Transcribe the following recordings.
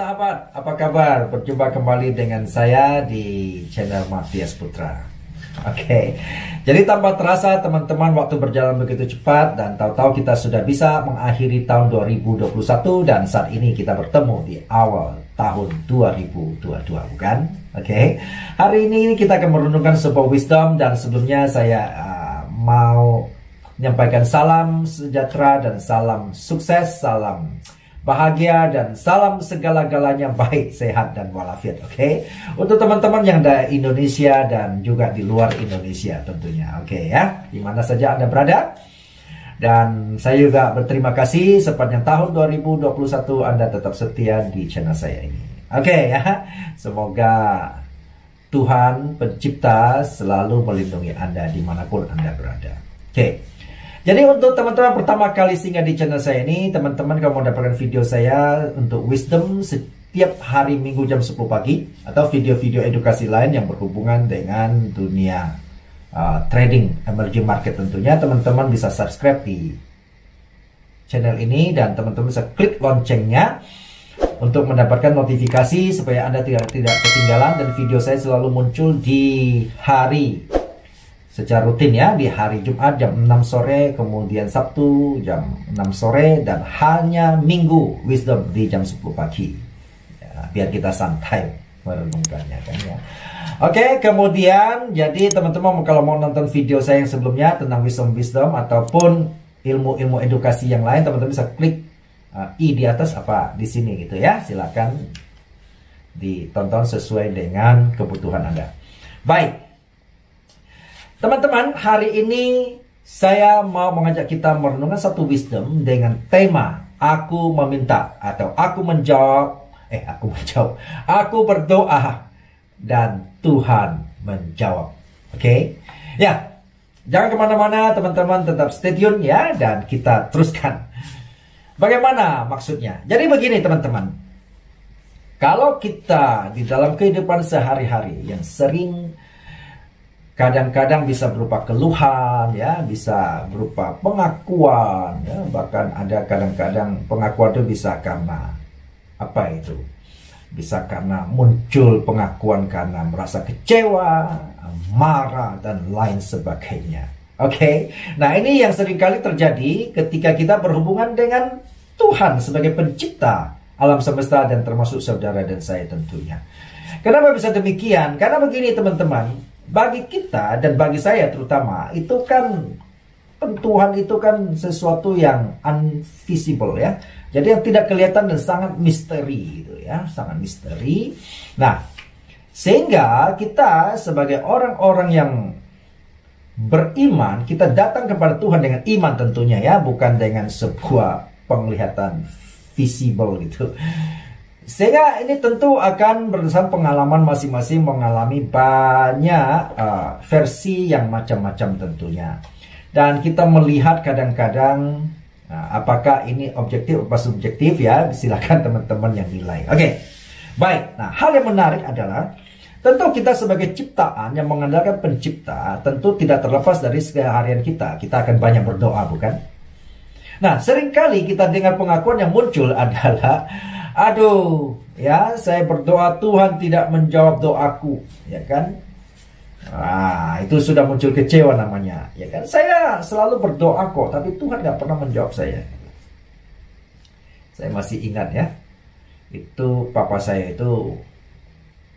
sahabat, apa kabar? Berjumpa kembali dengan saya di channel Matias Putra. Oke, jadi tanpa terasa teman-teman, waktu berjalan begitu cepat dan tahu-tahu kita sudah bisa mengakhiri tahun 2021 dan saat ini kita bertemu di awal tahun 2022, bukan? Oke, hari ini kita akan merenungkan sebuah wisdom dan sebelumnya saya mau menyampaikan salam sejahtera dan salam sukses, salam bahagia dan salam segala-galanya baik, sehat dan walafiat. Oke, untuk teman-teman yang dari Indonesia dan juga di luar Indonesia tentunya. Oke ya, di mana saja Anda berada. Dan saya juga berterima kasih sepanjang tahun 2021 Anda tetap setia di channel saya ini. Oke ya, semoga Tuhan pencipta selalu melindungi Anda dimanapun Anda berada. Oke, jadi untuk teman-teman pertama kali singgah di channel saya ini, teman-teman kalau mau mendapatkan video saya untuk wisdom setiap hari Minggu jam 10 pagi atau video-video edukasi lain yang berhubungan dengan dunia trading emerging market, tentunya teman-teman bisa subscribe di channel ini dan teman-teman bisa klik loncengnya untuk mendapatkan notifikasi supaya Anda tidak ketinggalan, dan video saya selalu muncul di hari secara rutin ya, di hari Jumat jam 6 sore, kemudian Sabtu jam 6 sore, dan hanya Minggu wisdom di jam 10 pagi ya, biar kita santai merenungkannya kan ya. Oke, kemudian jadi teman-teman kalau mau nonton video saya yang sebelumnya tentang wisdom ataupun ilmu-ilmu edukasi yang lain, teman-teman bisa klik i di atas apa di sini gitu ya, silakan ditonton sesuai dengan kebutuhan Anda. Baik teman-teman, hari ini saya mau mengajak kita merenungkan satu wisdom dengan tema aku meminta atau aku menjawab, aku berdoa dan Tuhan menjawab. Oke, ya, jangan kemana-mana teman-teman, tetap stay tune ya, dan kita teruskan. Bagaimana maksudnya? Jadi begini teman-teman, kalau kita di dalam kehidupan sehari-hari yang sering kadang-kadang bisa berupa keluhan ya, bisa berupa pengakuan ya, bahkan ada kadang-kadang pengakuan itu bisa karena apa itu? Bisa karena muncul pengakuan karena merasa kecewa, marah dan lain sebagainya. Oke. Nah, ini yang seringkali terjadi ketika kita berhubungan dengan Tuhan sebagai pencipta alam semesta dan termasuk saudara dan saya tentunya. Kenapa bisa demikian? Karena begini teman-teman, bagi kita dan bagi saya terutama, itu kan Tuhan itu kan sesuatu yang invisible ya. Jadi yang tidak kelihatan dan sangat misteri gitu ya, sangat misteri. Nah, sehingga kita sebagai orang-orang yang beriman, kita datang kepada Tuhan dengan iman tentunya ya, bukan dengan sebuah penglihatan visible gitu. Sehingga ini tentu akan berdasarkan pengalaman masing-masing, mengalami banyak versi yang macam-macam tentunya. Dan kita melihat kadang-kadang apakah ini objektif atau subjektif ya, silakan teman-teman yang nilai. Oke, baik. Nah, hal yang menarik adalah tentu kita sebagai ciptaan yang mengandalkan pencipta, tentu tidak terlepas dari keseharian kita. Kita akan banyak berdoa, bukan? Nah, seringkali kita dengar pengakuan yang muncul adalah, aduh, ya saya berdoa Tuhan tidak menjawab doaku, ya kan? Itu sudah muncul kecewa namanya, ya kan? Saya selalu berdoa kok, tapi Tuhan nggak pernah menjawab saya. Saya masih ingat ya, itu papa saya itu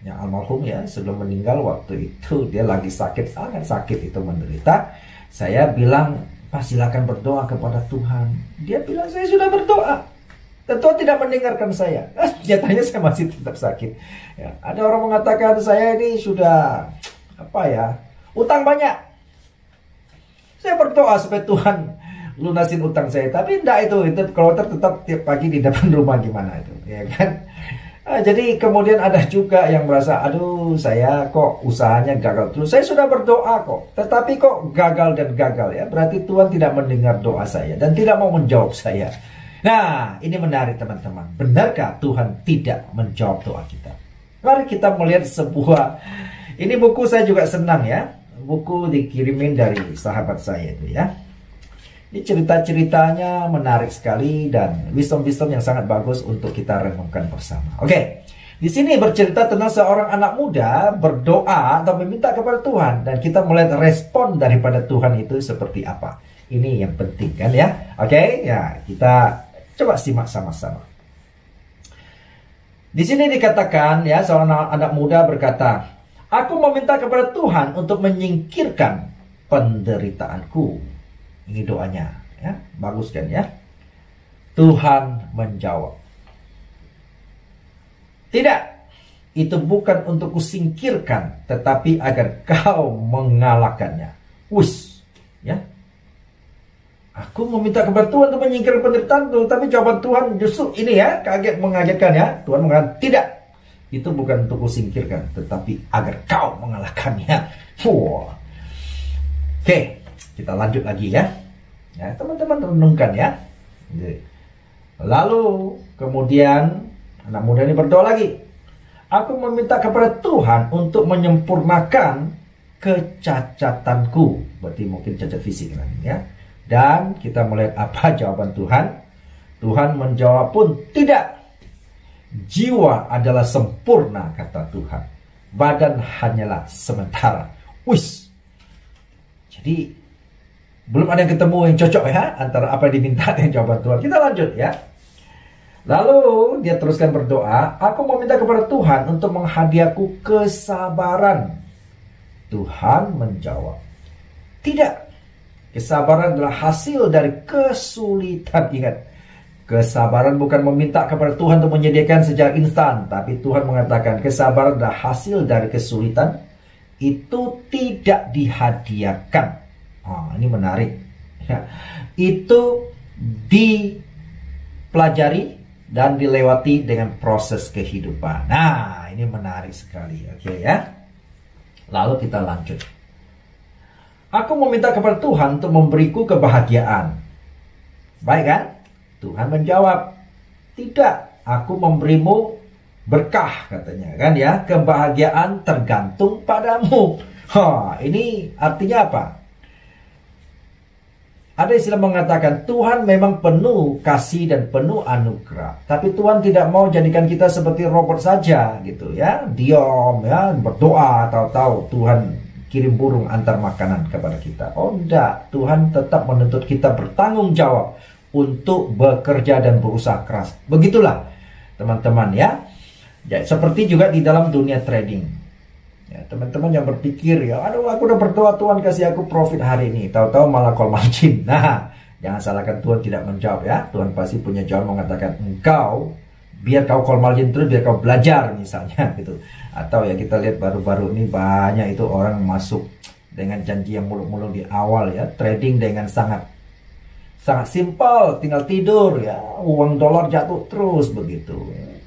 yang almarhum ya, sebelum meninggal waktu itu dia lagi sakit, sangat sakit itu menderita. Saya bilang, Pak silakan berdoa kepada Tuhan. Dia bilang saya sudah berdoa, Tuhan tidak mendengarkan saya. Nyatanya saya masih tetap sakit. Ya, ada orang mengatakan saya ini sudah utang banyak. Saya berdoa supaya Tuhan lunasin utang saya, tapi enggak, itu kalau tetap tiap pagi di depan rumah gimana itu, ya kan? Jadi kemudian ada juga yang merasa, aduh saya kok usahanya gagal terus. Saya sudah berdoa kok, tetapi kok gagal dan gagal ya. Berarti Tuhan tidak mendengar doa saya dan tidak mau menjawab saya. Nah, ini menarik teman-teman. Benarkah Tuhan tidak menjawab doa kita? Mari kita melihat sebuah, ini buku saya juga senang ya. Buku dikirimin dari sahabat saya itu ya. Ini cerita-ceritanya menarik sekali dan wisdom-wisdom yang sangat bagus untuk kita renungkan bersama. Oke, di sini bercerita tentang seorang anak muda berdoa atau meminta kepada Tuhan dan kita melihat respon daripada Tuhan itu seperti apa. Ini yang penting kan ya. Oke, ya kita coba simak sama-sama. Di sini dikatakan ya, seorang anak muda berkata, "Aku meminta kepada Tuhan untuk menyingkirkan penderitaanku." Ini doanya, ya, bagus kan ya? Tuhan menjawab, "Tidak, itu bukan untuk kusingkirkan, tetapi agar kau mengalahkannya." Wis, ya. Aku meminta kepada Tuhan untuk menyingkirkan penderitaan itu, tapi jawaban Tuhan justru ini ya, mengagetkan ya. Tuhan mengatakan, "Tidak, itu bukan untuk kusingkirkan, tetapi agar kau mengalahkannya." Wah. Oke. Kita lanjut lagi ya. Ya, teman-teman renungkan ya. Lalu kemudian anak muda ini berdoa lagi. "Aku meminta kepada Tuhan untuk menyempurnakan kecacatanku." Berarti mungkin cacat fisik ya. Dan kita melihat apa jawaban Tuhan. Tuhan menjawab pun, "Tidak. Jiwa adalah sempurna," kata Tuhan. "Badan hanyalah sementara." Wis. Jadi belum ada yang ketemu yang cocok ya antara apa yang diminta dan jawaban Tuhan. Kita lanjut ya. Lalu dia teruskan berdoa, "Aku meminta kepada Tuhan untuk menghadiahku kesabaran." Tuhan menjawab, "Tidak. Kesabaran adalah hasil dari kesulitan." Ingat, kesabaran bukan meminta kepada Tuhan untuk menyediakan secara instan, tapi Tuhan mengatakan kesabaran adalah hasil dari kesulitan. Itu tidak dihadiahkan. Ini menarik ya. Itu dipelajari dan dilewati dengan proses kehidupan. Nah, ini menarik sekali. Oke ya. Lalu kita lanjut. "Aku meminta kepada Tuhan untuk memberiku kebahagiaan." Baik kan? Tuhan menjawab, "Tidak, aku memberimu berkah," katanya kan ya. "Kebahagiaan tergantung padamu." Ini artinya apa? Ada istilah mengatakan Tuhan memang penuh kasih dan penuh anugerah, tapi Tuhan tidak mau jadikan kita seperti robot saja gitu ya, diam ya, berdoa tahu-tahu Tuhan kirim burung antar makanan kepada kita. Oh enggak, Tuhan tetap menuntut kita bertanggung jawab untuk bekerja dan berusaha keras. Begitulah teman-teman ya. Ya, seperti juga di dalam dunia trading. Ya, teman-teman yang berpikir ya, "Aduh, aku udah berdoa Tuhan kasih aku profit hari ini," tahu-tahu malah call margin. Nah, jangan salahkan Tuhan tidak menjawab ya. Tuhan pasti punya jawaban mengatakan, "Engkau biar kau call margin terus, biar kau belajar," misalnya gitu. Atau ya kita lihat baru-baru ini banyak itu orang masuk dengan janji yang muluk-muluk di awal ya, trading dengan sangat simpel, tinggal tidur ya, uang dolar jatuh terus begitu.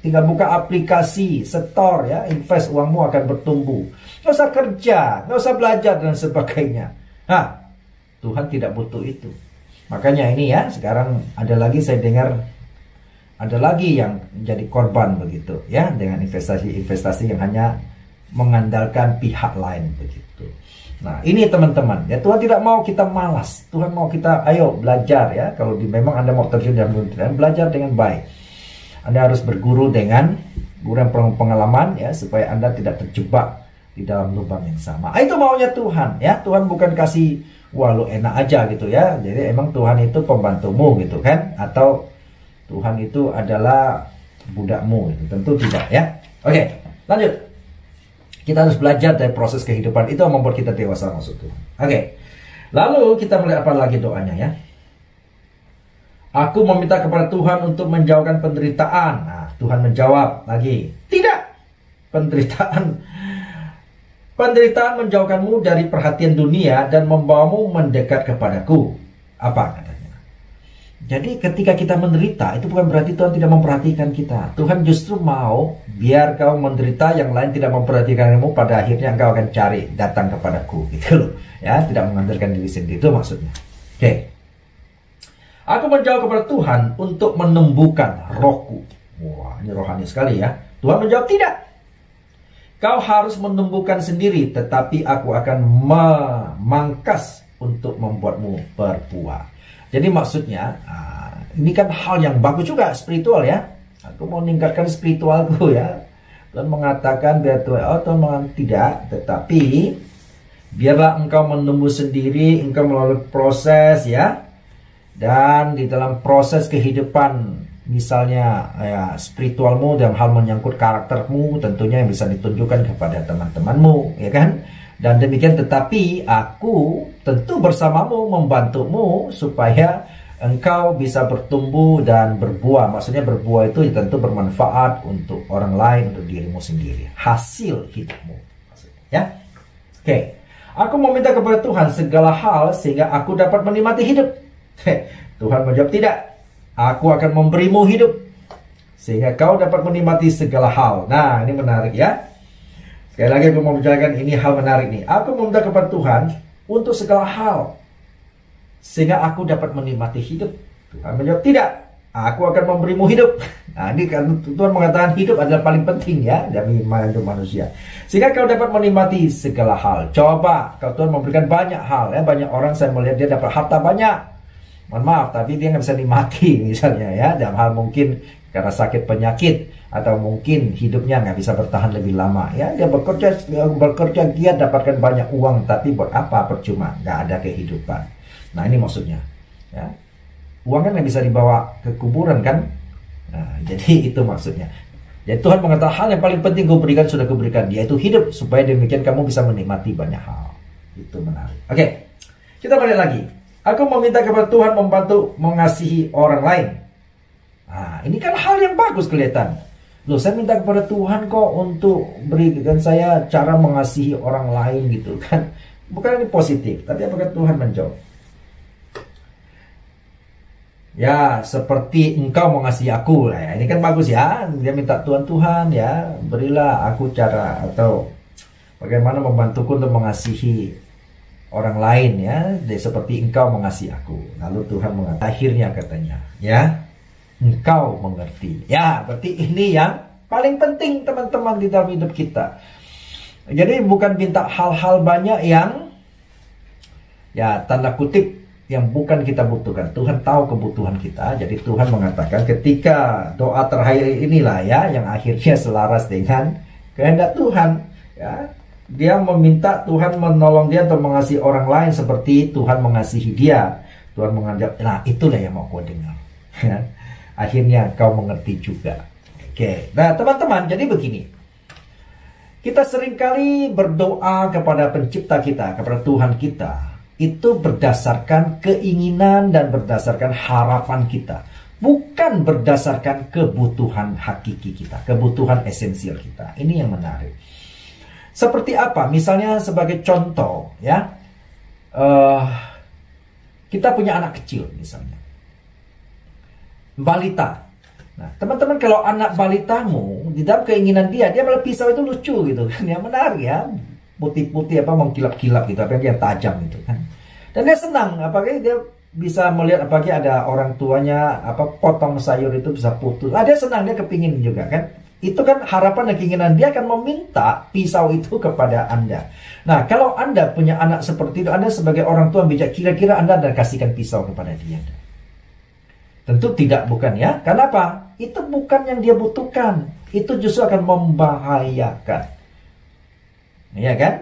Tinggal buka aplikasi, setor ya, invest, uangmu akan bertumbuh. Nggak usah kerja, nggak usah belajar dan sebagainya. Nah, Tuhan tidak butuh itu. Makanya ini ya, sekarang ada lagi saya dengar, ada lagi yang menjadi korban begitu ya, dengan investasi-investasi yang hanya mengandalkan pihak lain begitu. Nah, ini teman-teman, ya Tuhan tidak mau kita malas. Tuhan mau kita, ayo belajar ya. Kalau memang Anda mau terjun dalam dunia, belajar dengan baik. Anda harus berguru dengan guru yang pengalaman ya, supaya Anda tidak terjebak di dalam lubang yang sama. Itu maunya Tuhan ya. Tuhan bukan kasih wah lu enak aja gitu ya. Jadi emang Tuhan itu pembantumu gitu kan, atau Tuhan itu adalah budakmu gitu. Tentu tidak ya. Oke, lanjut. Kita harus belajar dari proses kehidupan, itu yang membuat kita dewasa maksud Tuhan. Oke. Lalu kita melihat apa lagi doanya ya. "Aku meminta kepada Tuhan untuk menjauhkan penderitaan." Nah, Tuhan menjawab lagi, "Tidak. Penderitaan menjauhkanmu dari perhatian dunia dan membawamu mendekat kepadaku." Apa katanya? Jadi ketika kita menderita, itu bukan berarti Tuhan tidak memperhatikan kita. Tuhan justru mau biar kau menderita, yang lain tidak memperhatikanmu, pada akhirnya engkau akan cari datang kepadaku gitu loh. Ya, tidak mengandalkan diri sendiri, itu maksudnya. Oke. "Aku menjauh kepada Tuhan untuk menumbuhkan rohku." Wah, ini rohani sekali ya. Tuhan menjawab, "Tidak. Kau harus menumbuhkan sendiri, tetapi aku akan memangkas untuk membuatmu berbuah." Jadi maksudnya, ini kan hal yang bagus juga, spiritual ya. Aku mau meningkatkan spiritualku ya. Tuhan mengatakan biar Tuhan mengatakan tidak, tetapi biarlah engkau menumbuh sendiri, engkau melalui proses ya. Dan di dalam proses kehidupan, misalnya ya, spiritualmu dalam hal menyangkut karaktermu, tentunya yang bisa ditunjukkan kepada teman-temanmu, ya kan? Dan demikian, tetapi aku tentu bersamamu, membantumu supaya engkau bisa bertumbuh dan berbuah. Maksudnya berbuah itu tentu bermanfaat untuk orang lain, untuk dirimu sendiri. Hasil hidupmu, maksudnya, ya. Oke. Aku meminta kepada Tuhan segala hal sehingga aku dapat menikmati hidup. Tuhan menjawab, tidak. Aku akan memberimu hidup sehingga kau dapat menikmati segala hal. Nah, ini menarik ya. Sekali lagi aku mau bicarakan ini hal menarik nih. Aku meminta kepada Tuhan untuk segala hal sehingga aku dapat menikmati hidup. Tuhan menjawab, tidak. Aku akan memberimu hidup. Nah, ini kan Tuhan mengatakan hidup adalah paling penting ya demi manusia. Sehingga kau dapat menikmati segala hal. Coba, kalau Tuhan memberikan banyak hal ya. Banyak orang saya melihat dia dapat harta banyak. Mohon maaf, tapi dia nggak bisa nikmati misalnya ya. Dalam hal mungkin karena sakit penyakit, atau mungkin hidupnya nggak bisa bertahan lebih lama ya. Dia bekerja giat dapatkan banyak uang, tapi buat apa? Percuma, nggak ada kehidupan. Nah, ini maksudnya ya. Uang kan nggak bisa dibawa ke kuburan kan. Nah, jadi itu maksudnya. Jadi Tuhan mengatakan hal yang paling penting kuberikan sudah kuberikan, yaitu hidup, supaya demikian kamu bisa menikmati banyak hal. Itu menarik. Oke, kita balik lagi. Aku meminta kepada Tuhan membantu mengasihi orang lain. Nah, ini kan hal yang bagus kelihatan. Loh, saya minta kepada Tuhan kok untuk berikan saya cara mengasihi orang lain gitu kan. Bukan ini positif, tapi apakah Tuhan menjawab? Ya, seperti engkau mengasihi aku. Nah, ini kan bagus ya. Dia minta Tuhan ya, berilah aku cara atau bagaimana membantuku untuk mengasihi orang lain ya, seperti engkau mengasihi aku. Lalu Tuhan mengatakan, akhirnya katanya, ya, engkau mengerti. Ya, berarti ini yang paling penting teman-teman di dalam hidup kita. Jadi bukan minta hal-hal banyak yang ya tanda kutip yang bukan kita butuhkan. Tuhan tahu kebutuhan kita. Jadi Tuhan mengatakan ketika doa terakhir inilah ya yang akhirnya selaras dengan kehendak Tuhan ya. Dia meminta Tuhan menolong dia untuk mengasihi orang lain seperti Tuhan mengasihi dia. Tuhan menganggap, nah itulah yang mau kau dengar. Akhirnya kau mengerti juga. Oke. Nah teman-teman, jadi begini. Kita seringkali berdoa kepada pencipta kita, kepada Tuhan kita. Itu berdasarkan keinginan dan berdasarkan harapan kita. Bukan berdasarkan kebutuhan hakiki kita, kebutuhan esensial kita. Ini yang menarik. Seperti apa? Misalnya sebagai contoh ya, kita punya anak kecil misalnya, balita. Nah teman-teman, kalau anak balitamu di dalam keinginan dia malah pisau itu lucu gitu kan, yang menarik ya, putih-putih apa mengkilap-kilap gitu, apa yang tajam gitu kan, dan dia senang, apalagi dia bisa melihat apalagi ada orang tuanya apa potong sayur itu bisa putus, dia senang, dia kepingin juga kan. Itu kan harapan dan keinginan dia akan meminta pisau itu kepada Anda. Nah, kalau Anda punya anak seperti itu, Anda sebagai orang tua bijak, kira-kira Anda kasihkan pisau kepada dia? Tentu tidak, bukan ya? Kenapa? Itu bukan yang dia butuhkan. Itu justru akan membahayakan. Iya kan?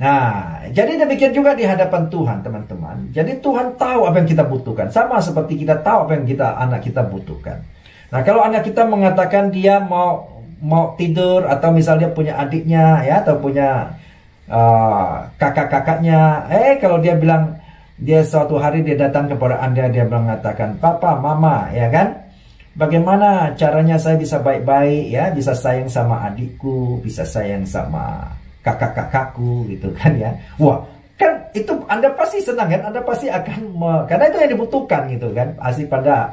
Nah, jadi demikian juga di hadapan Tuhan, teman-teman. Jadi Tuhan tahu apa yang kita butuhkan. Sama seperti kita tahu apa yang anak kita butuhkan. Nah, kalau anak kita mengatakan dia mau tidur, atau misalnya punya adiknya ya, atau punya kakak-kakaknya, kalau dia bilang, dia suatu hari dia datang kepada Anda, dia mengatakan, papa, mama, ya kan, bagaimana caranya saya bisa baik-baik ya, bisa sayang sama adikku, bisa sayang sama kakak-kakakku gitu kan ya. Wah, kan itu Anda pasti senang kan, Anda pasti akan karena itu yang dibutuhkan gitu kan,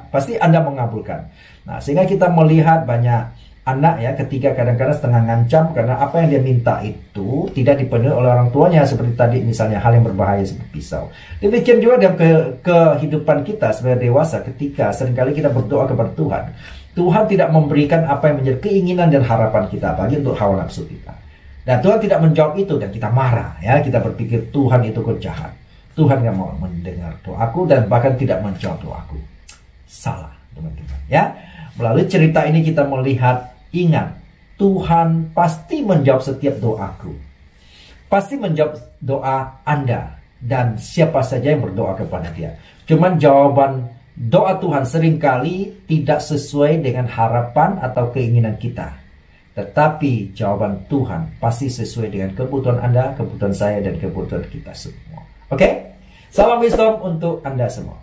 pasti Anda mengabulkan. Nah, sehingga kita melihat banyak anak ya ketika kadang-kadang setengah ngancam karena apa yang dia minta itu tidak dipenuhi oleh orang tuanya, seperti tadi misalnya hal yang berbahaya seperti pisau. Demikian juga dalam kehidupan kita sebagai dewasa, ketika seringkali kita berdoa kepada Tuhan, Tuhan tidak memberikan apa yang menjadi keinginan dan harapan kita, bagi untuk hawa nafsu kita. Dan Tuhan tidak menjawab itu dan kita marah ya, kita berpikir Tuhan itu kok jahat. Tuhan nggak mau mendengar doaku dan bahkan tidak menjawab doaku. Salah, teman-teman. Ya, melalui cerita ini kita melihat, ingat, Tuhan pasti menjawab setiap doaku. Pasti menjawab doa Anda dan siapa saja yang berdoa kepada Dia. Cuman jawaban doa Tuhan seringkali tidak sesuai dengan harapan atau keinginan kita. Tetapi jawaban Tuhan pasti sesuai dengan kebutuhan Anda, kebutuhan saya, dan kebutuhan kita semua. Oke? Salam wisdom untuk Anda semua.